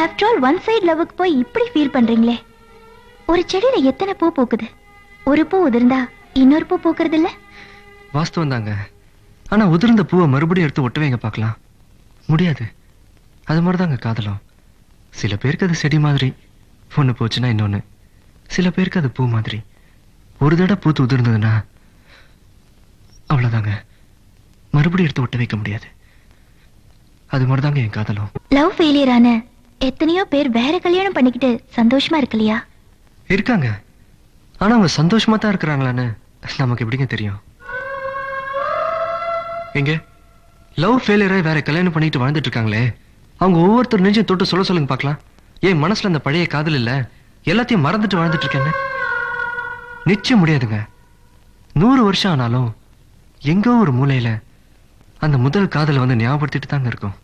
After all one side லவ்வுக்கு போய் இப்படி feel பண்றீங்களே. ஒரு செடியில எத்தனை பூ பூக்குது, ஒரு பூ உதிர்ந்தா இன்னொரு பூ பூக்குறது இல்ல? வாஸ்தவம் தாங்க. ஆனா உதிர்ந்த பூவை மறுபடியும் எடுத்து ஒட்டவேங்க பார்க்கலாம், முடியாது. அது மாதிரிதாங்க காதலும். சில பேருக்கு அது செடி மாதிரி, ஒண்ணு போச்சுன்னா இன்னொன்னு. சில பேருக்கு அது பூ மாதிரி, ஒரு தடவை பூத்து உதிர்ந்ததுன்னா அவ்வளவுதாங்க, மறுபடியும் எடுத்து ஒட்ட வைக்க முடியாது. அது மாதிரிதாங்க என் காதலும். லவ் ஃபெயிலியர் ஆன எத்தனையோ பேர் வேற கல்யாணம் பண்ணிக்கிட்டு சந்தோஷமா இருக்கலையா? இருக்காங்க. ஆனா அவங்க சந்தோஷமா தான் இருக்கிறாங்களான்னு நமக்கு எப்படிங்க தெரியும்? எங்க லவ் ஃபெயிலியரை வேற கல்யாணம் பண்ணிட்டு வாழ்ந்துட்டு இருக்காங்களே, அவங்க ஒவ்வொருத்தர் நெஞ்சையும் தொட்டு சொல்ல சொல்லுங்க பார்க்கலாம். என் மனசுல அந்த பழைய காதல் இல்ல, எல்லாத்தையும் மறந்துட்டு வாழ்ந்துட்டு இருக்கேன்னு. நிச்சயம் முடியாதுங்க. 100 வருஷம் ஆனாலும் எங்கோ ஒரு மூலையில அந்த முதல் காதலை வந்து ஞாபகப்படுத்திட்டு தாங்க இருக்கும்.